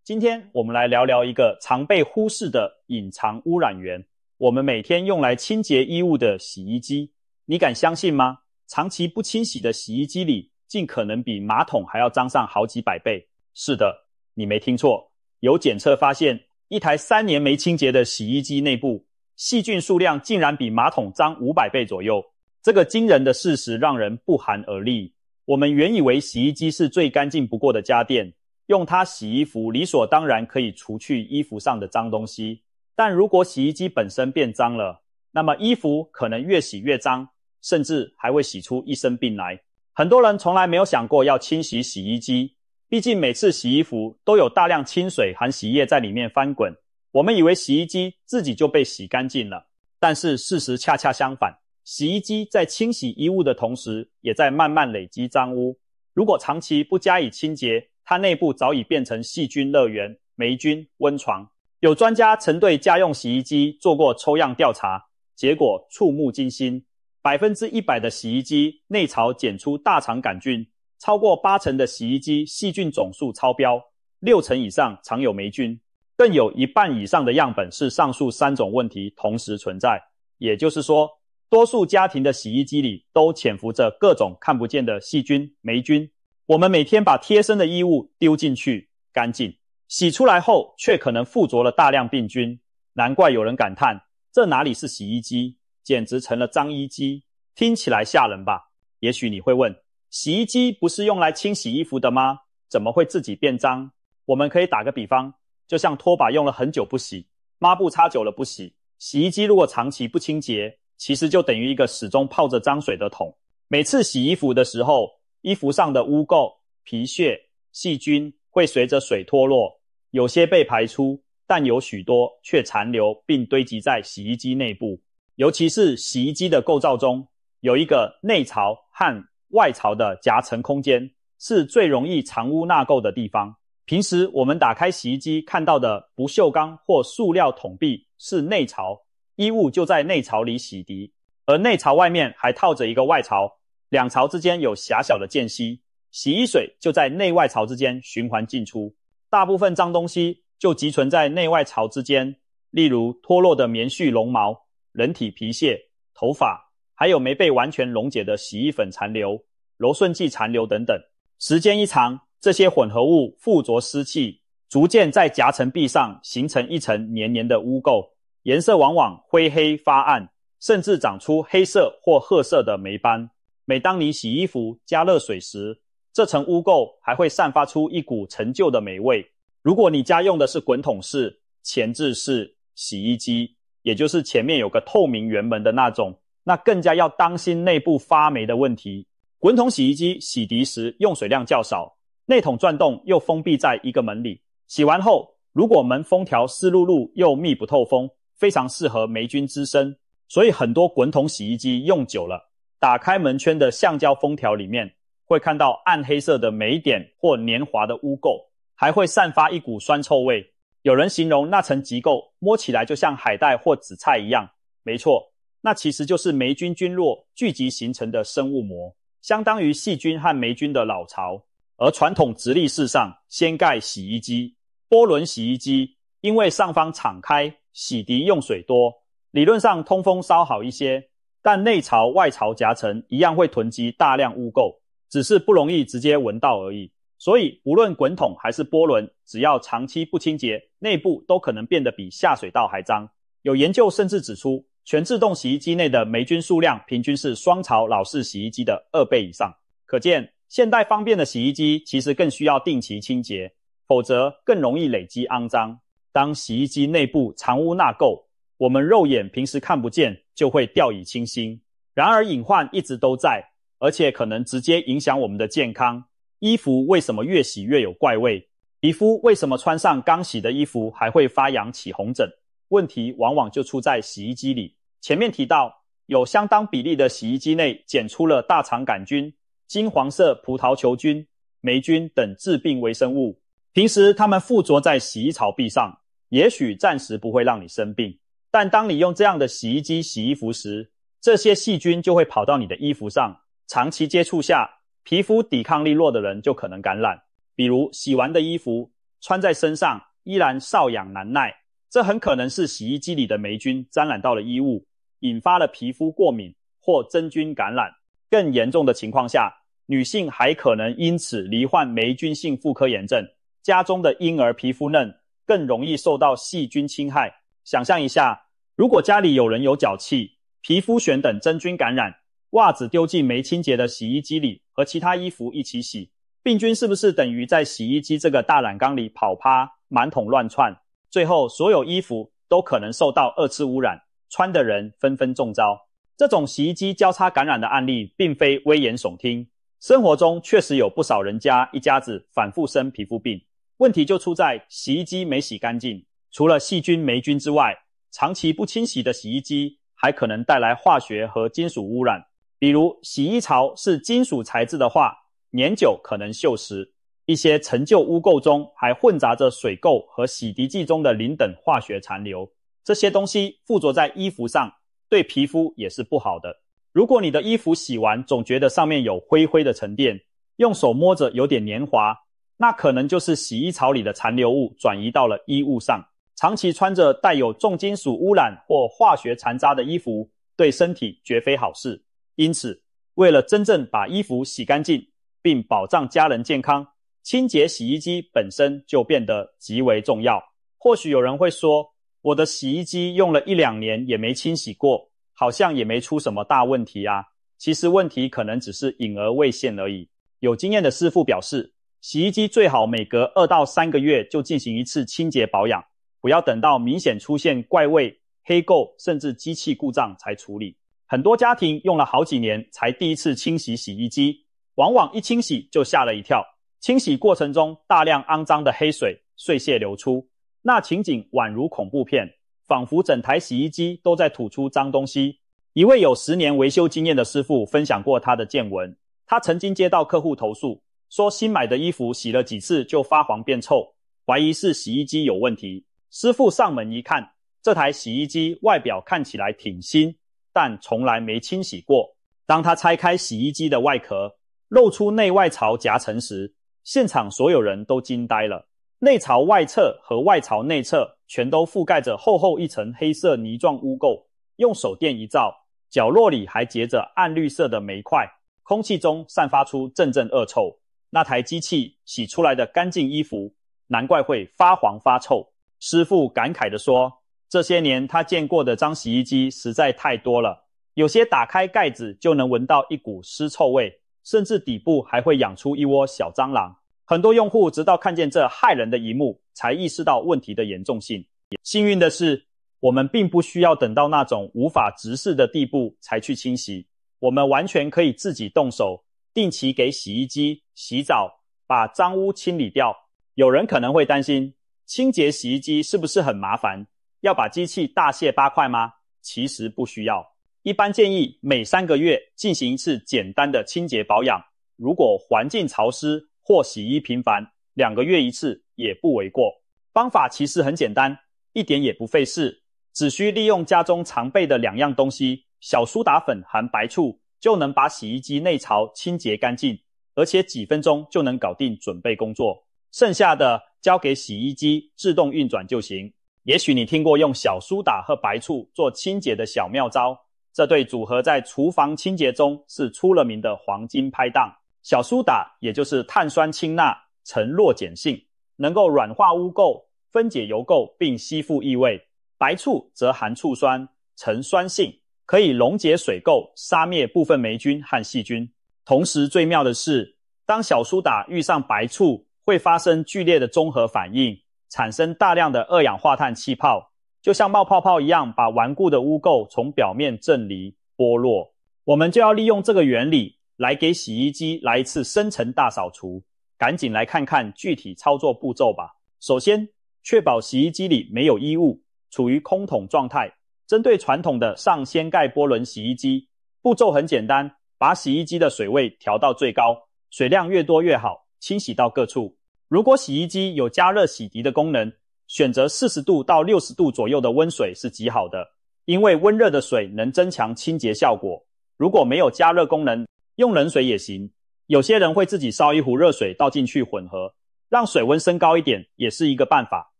今天我们来聊聊一个常被忽视的隐藏污染源，我们每天用来清洁衣物的洗衣机。你敢相信吗？长期不清洗的洗衣机里，竟可能比马桶还要脏上好几百倍。是的，你没听错，有检测发现，一台3年没清洁的洗衣机内部，细菌数量竟然比马桶脏500倍左右。这个惊人的事实让人不寒而栗。我们原以为洗衣机是最干净不过的家电，用它洗衣服理所当然可以除去衣服上的脏东西。但如果洗衣机本身变脏了，那么衣服可能越洗越脏，甚至还会洗出一身病来。很多人从来没有想过要清洗洗衣机，毕竟每次洗衣服都有大量清水含洗液在里面翻滚，我们以为洗衣机自己就被洗干净了。但是事实恰恰相反，洗衣机在清洗衣物的同时，也在慢慢累积脏污。如果长期不加以清洁，它内部早已变成细菌乐园、霉菌温床。有专家曾对家用洗衣机做过抽样调查，结果触目惊心。100%的洗衣机内槽检出大肠杆菌，超过80%的洗衣机细菌总数超标，60%以上藏有霉菌，更有1半以上的样本是上述3种问题同时存在。也就是说，多数家庭的洗衣机里都潜伏着各种看不见的细菌、霉菌。我们每天把贴身的衣物丢进去，干净，洗出来后却可能附着了大量病菌。难怪有人感叹，这哪里是洗衣机，简直成了脏衣机。听起来吓人吧？也许你会问，洗衣机不是用来清洗衣服的吗？怎么会自己变脏？我们可以打个比方，就像拖把用了很久不洗，抹布擦久了不洗，洗衣机如果长期不清洁，其实就等于一个始终泡着脏水的桶。每次洗衣服的时候，衣服上的污垢、皮屑、细菌会随着水脱落，有些被排出，但有许多却残留并堆积在洗衣机内部。尤其是洗衣机的构造中，有一个内槽和外槽的夹层空间，是最容易藏污纳垢的地方。平时我们打开洗衣机看到的不锈钢或塑料桶壁是内槽，衣物就在内槽里洗涤，而内槽外面还套着一个外槽，两槽之间有狭小的间隙，洗衣水就在内外槽之间循环进出。大部分脏东西就积存在内外槽之间，例如脱落的棉絮绒毛、人体皮屑、头发，还有没被完全溶解的洗衣粉残留、柔顺剂残留等等。时间一长，这些混合物附着湿气，逐渐在夹层壁上形成一层黏黏的污垢，颜色往往灰黑发暗，甚至长出黑色或褐色的霉斑。每当你洗衣服加热水时，这层污垢还会散发出一股陈旧的霉味。如果你家用的是滚筒式、前置式洗衣机，也就是前面有个透明圆门的那种，那更加要当心内部发霉的问题。滚筒洗衣机洗涤时用水量较少，内桶转动又封闭在一个门里，洗完后如果门封条湿漉漉又密不透风，非常适合霉菌滋生。所以很多滚筒洗衣机用久了，打开门圈的橡胶封条里面会看到暗黑色的霉点或黏滑的污垢，还会散发一股酸臭味。有人形容那层结构摸起来就像海带或紫菜一样，没错，那其实就是霉菌菌落聚集形成的生物膜，相当于细菌和霉菌的老巢。而传统直立式上掀盖洗衣机、波轮洗衣机，因为上方敞开，洗涤用水多，理论上通风稍好一些，但内槽外槽夹层一样会囤积大量污垢，只是不容易直接闻到而已。所以无论滚筒还是波轮，只要长期不清洁，内部都可能变得比下水道还脏。有研究甚至指出，全自动洗衣机内的霉菌数量平均是双槽老式洗衣机的2倍以上。可见现代方便的洗衣机其实更需要定期清洁，否则更容易累积肮脏。当洗衣机内部藏污纳垢，我们肉眼平时看不见，就会掉以轻心。然而隐患一直都在，而且可能直接影响我们的健康。衣服为什么越洗越有怪味？皮肤为什么穿上刚洗的衣服还会发痒起红疹？问题往往就出在洗衣机里。前面提到，有相当比例的洗衣机内检出了大肠杆菌、金黄色葡萄球菌、霉菌等致病微生物。平时它们附着在洗衣槽壁上，也许暂时不会让你生病，但当你用这样的洗衣机洗衣服时，这些细菌就会跑到你的衣服上，长期接触下，皮肤抵抗力弱的人就可能感染。比如洗完的衣服穿在身上依然瘙痒难耐，这很可能是洗衣机里的霉菌沾染到了衣物，引发了皮肤过敏或真菌感染。更严重的情况下，女性还可能因此罹患霉菌性妇科炎症，家中的婴儿皮肤嫩，更容易受到细菌侵害。想象一下，如果家里有人有脚气、皮肤癣等真菌感染，袜子丢进没清洁的洗衣机里，和其他衣服一起洗，病菌是不是等于在洗衣机这个大染缸里跑趴，满桶乱窜？最后所有衣服都可能受到二次污染，穿的人纷纷中招。这种洗衣机交叉感染的案例并非危言耸听，生活中确实有不少人家一家子反复生皮肤病。问题就出在洗衣机没洗干净，除了细菌霉菌之外，长期不清洗的洗衣机还可能带来化学和金属污染。比如洗衣槽是金属材质的话，年久可能锈蚀，一些陈旧污垢中还混杂着水垢和洗涤剂中的磷等化学残留，这些东西附着在衣服上，对皮肤也是不好的。如果你的衣服洗完总觉得上面有灰灰的沉淀，用手摸着有点黏滑，那可能就是洗衣槽里的残留物转移到了衣物上。长期穿着带有重金属污染或化学残渣的衣服，对身体绝非好事。因此，为了真正把衣服洗干净，并保障家人健康，清洁洗衣机本身就变得极为重要。或许有人会说，我的洗衣机用了1-2年也没清洗过，好像也没出什么大问题啊。其实问题可能只是隐而未现而已。有经验的师傅表示，洗衣机最好每隔2到3个月就进行一次清洁保养，不要等到明显出现怪味、黑垢甚至机器故障才处理。很多家庭用了好几年才第一次清洗洗衣机，往往一清洗就吓了一跳。清洗过程中大量肮脏的黑水、碎屑流出，那情景宛如恐怖片，仿佛整台洗衣机都在吐出脏东西。一位有10年维修经验的师傅分享过他的见闻，他曾经接到客户投诉，说新买的衣服洗了几次就发黄变臭，怀疑是洗衣机有问题。师傅上门一看，这台洗衣机外表看起来挺新，但从来没清洗过。当他拆开洗衣机的外壳，露出内外槽夹层时，现场所有人都惊呆了。内槽外侧和外槽内侧全都覆盖着厚厚一层黑色泥状污垢，用手电一照，角落里还结着暗绿色的煤块，空气中散发出阵阵恶臭。那台机器洗出来的干净衣服，难怪会发黄发臭。师傅感慨地说，这些年他见过的脏洗衣机实在太多了，有些打开盖子就能闻到一股尸臭味，甚至底部还会养出一窝小蟑螂。很多用户直到看见这骇人的一幕，才意识到问题的严重性。幸运的是，我们并不需要等到那种无法直视的地步才去清洗，我们完全可以自己动手，定期给洗衣机洗澡，把脏污清理掉。有人可能会担心，清洁洗衣机是不是很麻烦？要把机器大卸8块吗？其实不需要。一般建议每3个月进行一次简单的清洁保养，如果环境潮湿或洗衣频繁，2个月一次也不为过。方法其实很简单，一点也不费事，只需利用家中常备的2样东西，小苏打粉含白醋，就能把洗衣机内槽清洁干净，而且几分钟就能搞定准备工作，剩下的交给洗衣机自动运转就行。也许你听过用小苏打和白醋做清洁的小妙招，这对组合在厨房清洁中是出了名的黄金拍档。小苏打也就是碳酸氢钠呈弱碱性，能够软化污垢、分解油垢并吸附异味。白醋则含醋酸，呈酸性，可以溶解水垢，杀灭部分霉菌和细菌。同时最妙的是，当小苏打遇上白醋，会发生剧烈的中和反应，产生大量的二氧化碳气泡，就像冒泡泡一样，把顽固的污垢从表面震离剥落。我们就要利用这个原理来给洗衣机来一次深层大扫除。赶紧来看看具体操作步骤吧。首先，确保洗衣机里没有衣物，处于空桶状态。针对传统的上掀盖波轮洗衣机，步骤很简单，把洗衣机的水位调到最高，水量越多越好，清洗到各处。如果洗衣机有加热洗涤的功能，选择40度到60度左右的温水是极好的，因为温热的水能增强清洁效果。如果没有加热功能，用冷水也行。有些人会自己烧一壶热水倒进去混合，让水温升高一点也是一个办法。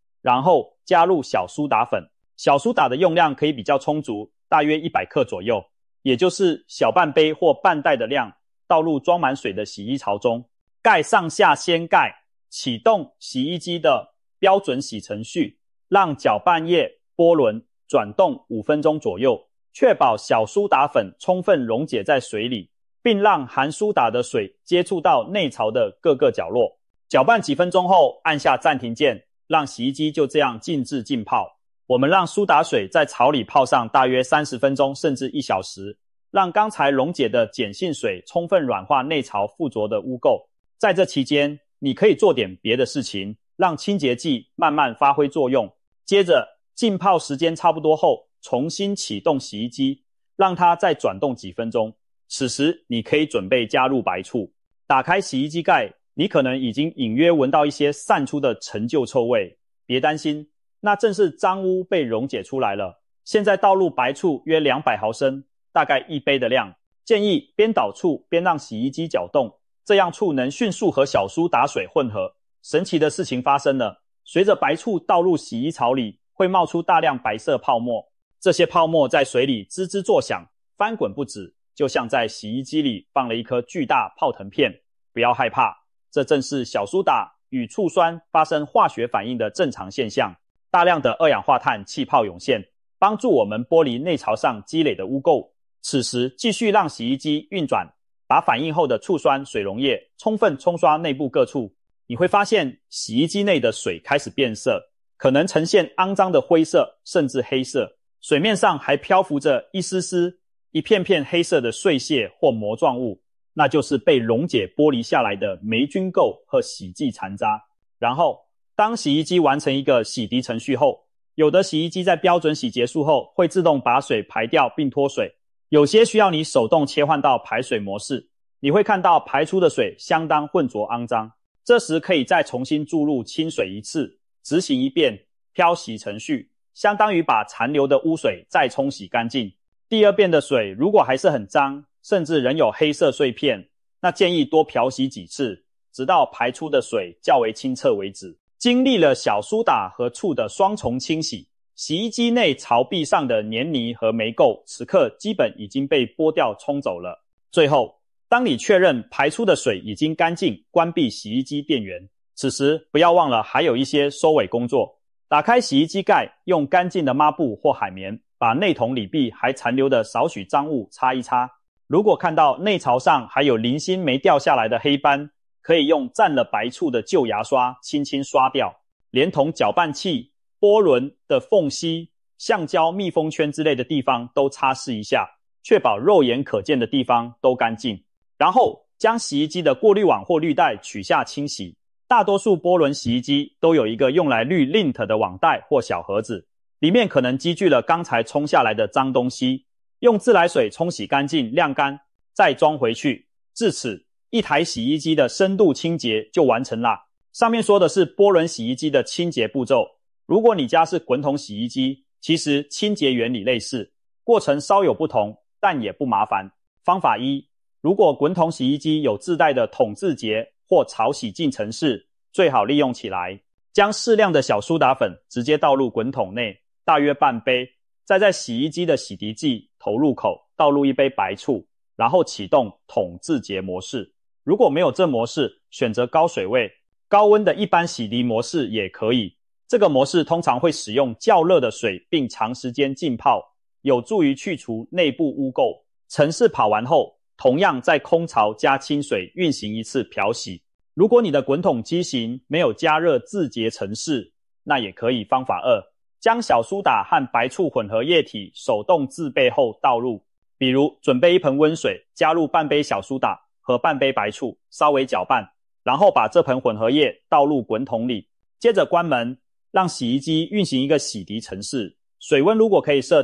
然后加入小苏打粉，小苏打的用量可以比较充足，大约100克左右，也就是小半杯或半袋的量，倒入装满水的洗衣槽中，盖上下掀盖，启动洗衣机的标准洗程序，让搅拌液涡轮转动5分钟左右，确保小苏打粉充分溶解在水里，并让含苏打的水接触到内槽的各个角落。搅拌几分钟后，按下暂停键，让洗衣机就这样静置浸泡。我们让苏打水在槽里泡上大约30分钟甚至1小时，让刚才溶解的碱性水充分软化内槽附着的污垢。在这期间，你可以做点别的事情，让清洁剂慢慢发挥作用。接着浸泡时间差不多后，重新启动洗衣机，让它再转动几分钟。此时你可以准备加入白醋。打开洗衣机盖，你可能已经隐约闻到一些散出的陈旧臭味，别担心，那正是脏污被溶解出来了。现在倒入白醋约200毫升，大概1杯的量。建议边倒醋边让洗衣机搅动，这样醋能迅速和小苏打水混合。神奇的事情发生了，随着白醋倒入洗衣槽里，会冒出大量白色泡沫，这些泡沫在水里吱吱作响，翻滚不止，就像在洗衣机里放了一颗巨大泡腾片。不要害怕，这正是小苏打与醋酸发生化学反应的正常现象。大量的二氧化碳气泡涌现，帮助我们剥离内槽上积累的污垢。此时继续让洗衣机运转，把反应后的醋酸水溶液充分冲刷内部各处。你会发现洗衣机内的水开始变色，可能呈现肮脏的灰色甚至黑色，水面上还漂浮着一丝丝一片片黑色的碎屑或膜状物，那就是被溶解剥离下来的霉菌垢和洗剂残渣。然后当洗衣机完成一个洗涤程序后，有的洗衣机在标准洗结束后会自动把水排掉并脱水，有些需要你手动切换到排水模式。你会看到排出的水相当浑浊肮脏，这时可以再重新注入清水一次，执行一遍漂洗程序，相当于把残留的污水再冲洗干净。第二遍的水如果还是很脏，甚至仍有黑色碎片，那建议多漂洗几次，直到排出的水较为清澈为止。经历了小苏打和醋的双重清洗，洗衣机内槽壁上的黏泥和霉垢此刻基本已经被剥掉冲走了。最后，当你确认排出的水已经干净，关闭洗衣机电源，此时不要忘了还有一些收尾工作。打开洗衣机盖，用干净的抹布或海绵把内桶里壁还残留的少许脏物擦一擦。如果看到内槽上还有零星没掉下来的黑斑，可以用蘸了白醋的旧牙刷轻轻刷掉，连同搅拌器、涡轮的缝隙、橡胶密封圈之类的地方都擦拭一下，确保肉眼可见的地方都干净。然后将洗衣机的过滤网或滤带取下清洗。大多数涡轮洗衣机都有一个用来滤 lint 的网袋或小盒子，里面可能积聚了刚才冲下来的脏东西，用自来水冲洗干净晾干，再装回去。至此，一台洗衣机的深度清洁就完成啦。上面说的是涡轮洗衣机的清洁步骤，如果你家是滚筒洗衣机，其实清洁原理类似，过程稍有不同，但也不麻烦。方法一，如果滚筒洗衣机有自带的筒自洁或潮洗净程式，最好利用起来。将适量的小苏打粉直接倒入滚筒内，大约半杯，再在洗衣机的洗涤剂投入口倒入1杯白醋，然后启动筒自洁模式。如果没有这模式，选择高水位、高温的一般洗涤模式也可以。这个模式通常会使用较热的水并长时间浸泡，有助于去除内部污垢。程式跑完后，同样在空槽加清水运行一次漂洗。如果你的滚筒机型没有加热自洁程式，那也可以方法二，将小苏打和白醋混合液体手动自备后倒入。比如准备一盆温水，加入半杯小苏打和半杯白醋，稍微搅拌，然后把这盆混合液倒入滚筒里，接着关门，让洗衣机运行一个洗涤程式。水温如果可以设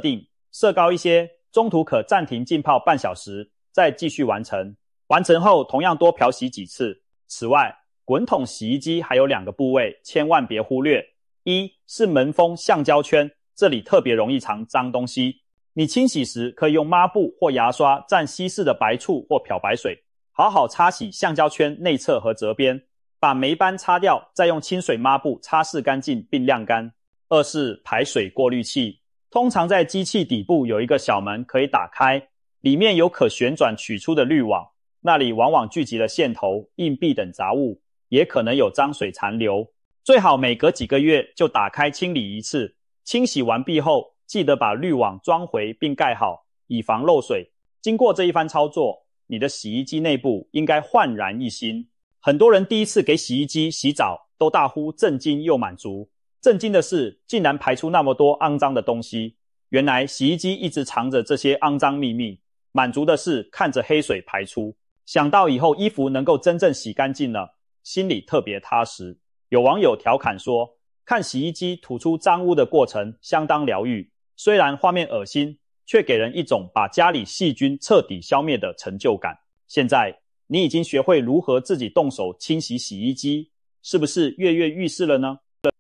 高一些，中途可暂停浸泡半小时，再继续完成。完成后同样多漂洗几次。此外，滚筒洗衣机还有2个部位，千万别忽略。一是门封橡胶圈，这里特别容易藏脏东西。你清洗时可以用抹布或牙刷蘸稀释的白醋或漂白水，好好擦洗橡胶圈内侧和侧边，把霉斑擦掉，再用清水抹布擦拭干净并晾干。二是排水过滤器，通常在机器底部有一个小门可以打开，里面有可旋转取出的滤网，那里往往聚集了线头、硬币等杂物，也可能有脏水残留。最好每隔几个月就打开清理一次，清洗完毕后记得把滤网装回并盖好，以防漏水。经过这一番操作，你的洗衣机内部应该焕然一新。很多人第一次给洗衣机洗澡都大呼震惊又满足，震惊的是竟然排出那么多肮脏的东西，原来洗衣机一直藏着这些肮脏秘密。满足的是看着黑水排出，想到以后衣服能够真正洗干净了，心里特别踏实。有网友调侃说，看洗衣机吐出脏污的过程相当疗愈，虽然画面恶心，却给人一种把家里细菌彻底消灭的成就感。现在你已经学会如何自己动手清洗洗衣机，是不是跃跃欲试了呢？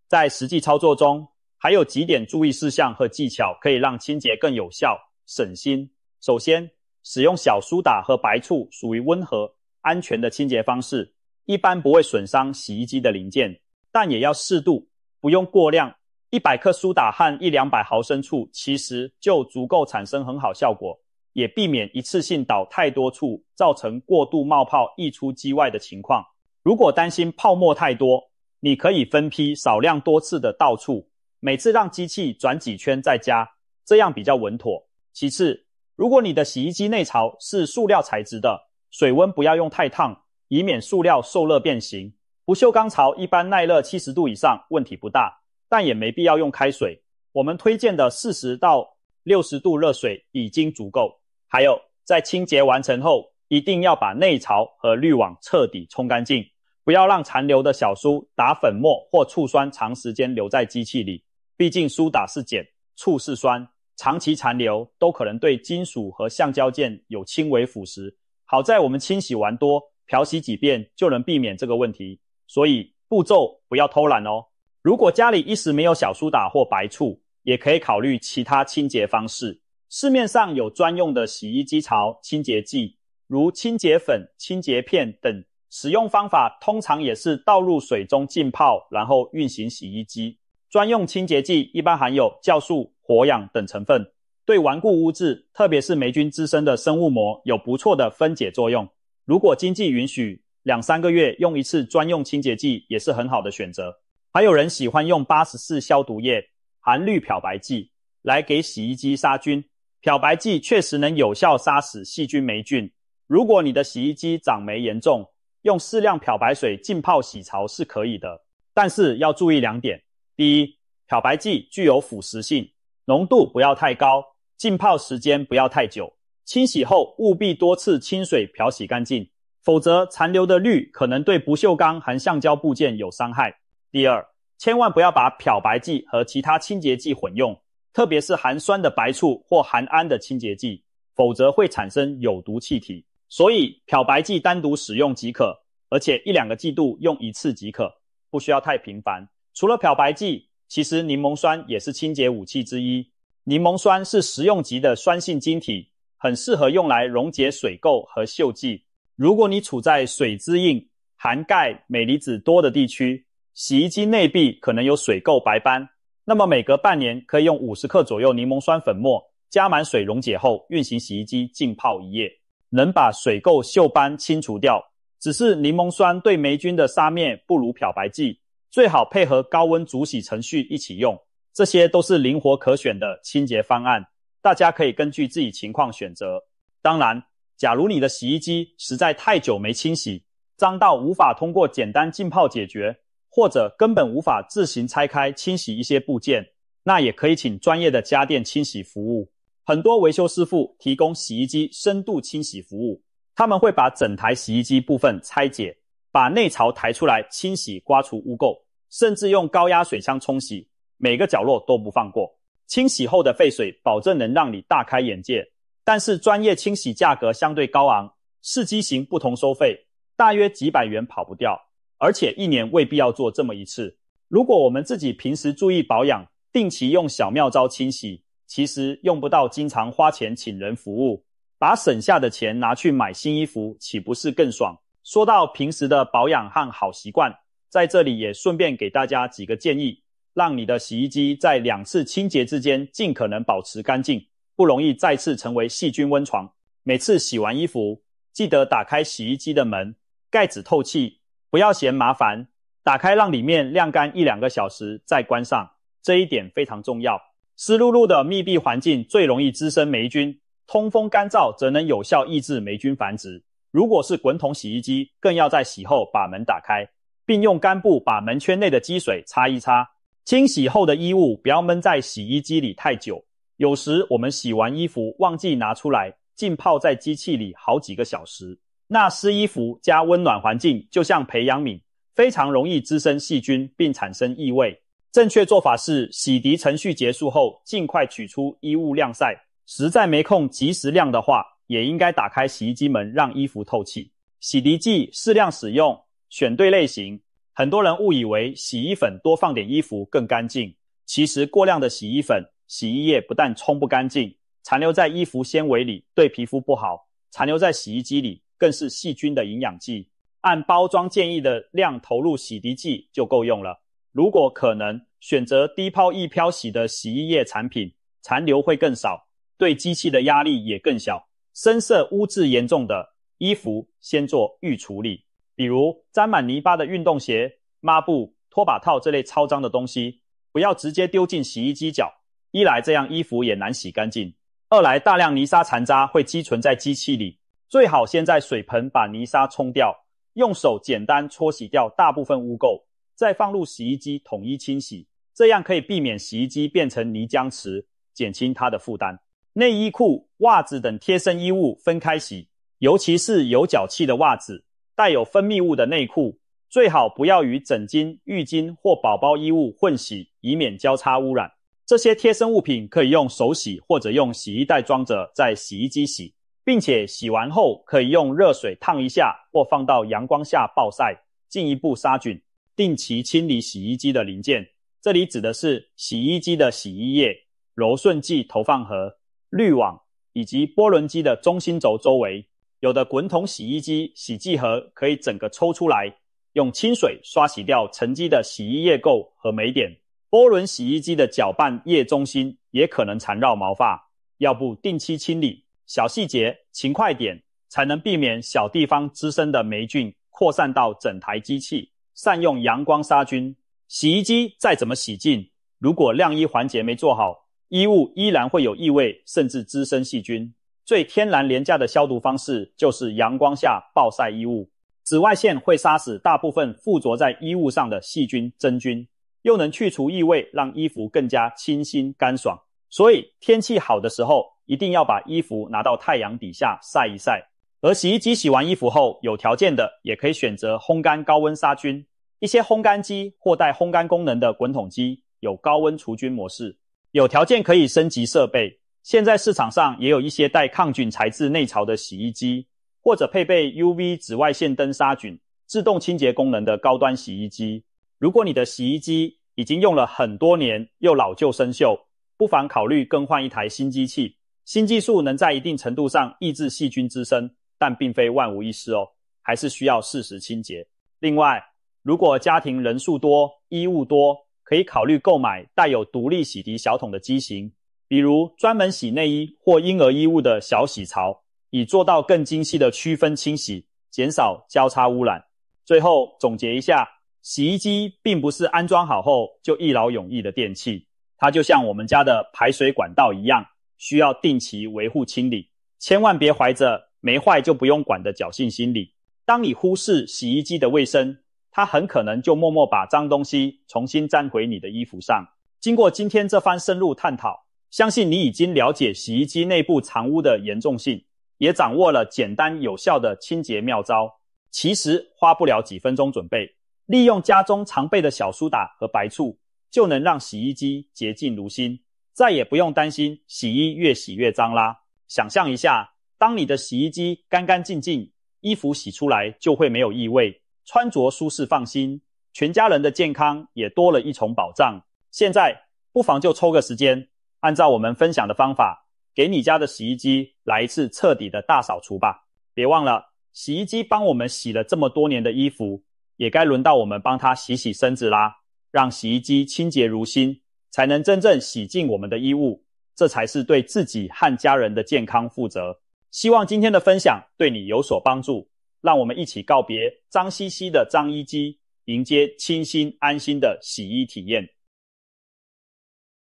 在实际操作中，还有几点注意事项和技巧可以让清洁更有效、省心。首先，使用小苏打和白醋属于温和、安全的清洁方式，一般不会损伤洗衣机的零件，但也要适度，不用过量。100克苏打和100-200毫升醋其实就足够产生很好效果，也避免一次性倒太多醋，造成过度冒泡溢出机外的情况。如果担心泡沫太多，你可以分批少量多次的倒醋，每次让机器转几圈再加，这样比较稳妥。其次，如果你的洗衣机内槽是塑料材质的，水温不要用太烫，以免塑料受热变形。不锈钢槽一般耐热70度以上，问题不大，但也没必要用开水。我们推荐的40到60度热水已经足够。还有，在清洁完成后，一定要把内槽和滤网彻底冲干净，不要让残留的小苏打粉末或醋酸长时间留在机器里。毕竟苏打是碱，醋是酸，长期残留都可能对金属和橡胶件有轻微腐蚀。好在我们清洗完多，漂洗几遍就能避免这个问题，所以步骤不要偷懒哦。如果家里一时没有小苏打或白醋，也可以考虑其他清洁方式。市面上有专用的洗衣机槽清洁剂，如清洁粉、清洁片等，使用方法通常也是倒入水中浸泡，然后运行洗衣机。专用清洁剂一般含有酵素、活氧等成分，对顽固污渍，特别是霉菌滋生的生物膜有不错的分解作用。如果经济允许，2-3个月用一次专用清洁剂也是很好的选择。还有人喜欢用84消毒液、含氯漂白剂来给洗衣机杀菌。漂白剂确实能有效杀死细菌霉菌。如果你的洗衣机长霉严重，用适量漂白水浸泡洗槽是可以的，但是要注意2点。第一，漂白剂具有腐蚀性，浓度不要太高，浸泡时间不要太久。清洗后务必多次清水漂洗干净，否则残留的氯可能对不锈钢和橡胶部件有伤害。第二，千万不要把漂白剂和其他清洁剂混用，特别是含酸的白醋或含氨的清洁剂，否则会产生有毒气体。所以漂白剂单独使用即可，而且1-2个季度用1次即可，不需要太频繁。除了漂白剂，其实柠檬酸也是清洁武器之一。柠檬酸是食用级的酸性晶体，很适合用来溶解水垢和锈迹。如果你处在水滋硬、含钙、镁离子多的地区，洗衣机内壁可能有水垢白斑，那么每隔半年可以用50克左右柠檬酸粉末加满水溶解后，运行洗衣机浸泡1夜，能把水垢锈斑清除掉。只是柠檬酸对霉菌的杀灭不如漂白剂，最好配合高温煮洗程序一起用。这些都是灵活可选的清洁方案，大家可以根据自己情况选择。当然，假如你的洗衣机实在太久没清洗，脏到无法通过简单浸泡解决，或者根本无法自行拆开清洗一些部件，那也可以请专业的家电清洗服务。很多维修师傅提供洗衣机深度清洗服务，他们会把整台洗衣机部分拆解，把内槽抬出来清洗刮除污垢，甚至用高压水枪冲洗，每个角落都不放过。清洗后的废水保证能让你大开眼界，但是专业清洗价格相对高昂，视机型不同收费，大约几百元跑不掉，而且1年未必要做这么一次。如果我们自己平时注意保养，定期用小妙招清洗，其实用不到经常花钱请人服务，把省下的钱拿去买新衣服，岂不是更爽？说到平时的保养和好习惯，在这里也顺便给大家几个建议，让你的洗衣机在2次清洁之间尽可能保持干净，不容易再次成为细菌温床。每次洗完衣服，记得打开洗衣机的门，盖子透气，不要嫌麻烦，打开让里面晾干1-2个小时再关上，这一点非常重要。湿漉漉的密闭环境最容易滋生霉菌，通风干燥则能有效抑制霉菌繁殖。如果是滚筒洗衣机，更要在洗后把门打开，并用干布把门圈内的积水擦一擦。清洗后的衣物不要闷在洗衣机里太久，有时我们洗完衣服忘记拿出来，浸泡在机器里好几个小时。那湿衣服加温暖环境就像培养皿，非常容易滋生细菌并产生异味。正确做法是洗涤程序结束后尽快取出衣物晾晒，实在没空及时晾的话，也应该打开洗衣机门让衣服透气。洗涤剂适量使用，选对类型。很多人误以为洗衣粉多放点衣服更干净，其实过量的洗衣粉、洗衣液不但冲不干净，残留在衣服纤维里对皮肤不好，残留在洗衣机里更是细菌的营养剂。按包装建议的量投入洗涤剂就够用了。如果可能，选择低泡易漂洗的洗衣液产品，残留会更少，对机器的压力也更小。深色污渍严重的衣服先做预处理，比如沾满泥巴的运动鞋、抹布、拖把套这类超脏的东西，不要直接丢进洗衣机搅，一来这样衣服也难洗干净，二来大量泥沙残渣会积存在机器里，最好先在水盆把泥沙冲掉，用手简单搓洗掉大部分污垢，再放入洗衣机统一清洗，这样可以避免洗衣机变成泥浆池，减轻它的负担。内衣裤、袜子等贴身衣物分开洗，尤其是有脚气的袜子、带有分泌物的内裤，最好不要与枕巾、浴巾或宝宝衣物混洗，以免交叉污染。这些贴身物品可以用手洗或者用洗衣袋装着在洗衣机洗，并且洗完后可以用热水烫一下或放到阳光下暴晒，进一步杀菌。定期清理洗衣机的零件，这里指的是洗衣机的洗衣液、柔顺剂投放盒、滤网以及波轮机的中心轴周围。有的滚筒洗衣机洗剂盒可以整个抽出来，用清水刷洗掉沉积的洗衣液垢和霉点。波轮洗衣机的搅拌液中心也可能缠绕毛发，要不定期清理，小细节勤快点，才能避免小地方滋生的霉菌扩散到整台机器。善用阳光杀菌。洗衣机再怎么洗净，如果晾衣环节没做好，衣物依然会有异味，甚至滋生细菌。最天然廉价的消毒方式就是阳光下暴晒衣物，紫外线会杀死大部分附着在衣物上的细菌真菌，又能去除异味，让衣服更加清新干爽。所以天气好的时候，一定要把衣服拿到太阳底下晒一晒。而洗衣机洗完衣服后，有条件的也可以选择烘干高温杀菌。一些烘干机或带烘干功能的滚筒机有高温除菌模式，有条件可以升级设备。现在市场上也有一些带抗菌材质内槽的洗衣机，或者配备 UV 紫外线灯杀菌、自动清洁功能的高端洗衣机。如果你的洗衣机已经用了很多年，又老旧生锈，不妨考虑更换一台新机器。新技术能在一定程度上抑制细菌滋生，但并非万无一失哦，还是需要适时清洁。另外，如果家庭人数多、衣物多，可以考虑购买带有独立洗涤小桶的机型，比如专门洗内衣或婴儿衣物的小洗槽，以做到更精细的区分清洗，减少交叉污染。最后总结一下，洗衣机并不是安装好后就一劳永逸的电器，它就像我们家的排水管道一样，需要定期维护清理，千万别怀着没坏就不用管的侥幸心理。当你忽视洗衣机的卫生，它很可能就默默把脏东西重新沾回你的衣服上。经过今天这番深入探讨，相信你已经了解洗衣机内部藏污的严重性，也掌握了简单有效的清洁妙招。其实花不了几分钟准备，利用家中常备的小苏打和白醋，就能让洗衣机洁净如新，再也不用担心洗衣越洗越脏啦。想象一下，当你的洗衣机干干净净，衣服洗出来就会没有异味，穿着舒适放心，全家人的健康也多了一重保障。现在不妨就抽个时间，按照我们分享的方法，给你家的洗衣机来一次彻底的大扫除吧。别忘了，洗衣机帮我们洗了这么多年的衣服，也该轮到我们帮他洗洗身子啦，让洗衣机清洁如新，才能真正洗净我们的衣物，这才是对自己和家人的健康负责。希望今天的分享对你有所帮助，让我们一起告别脏兮兮的脏衣机，迎接清新安心的洗衣体验。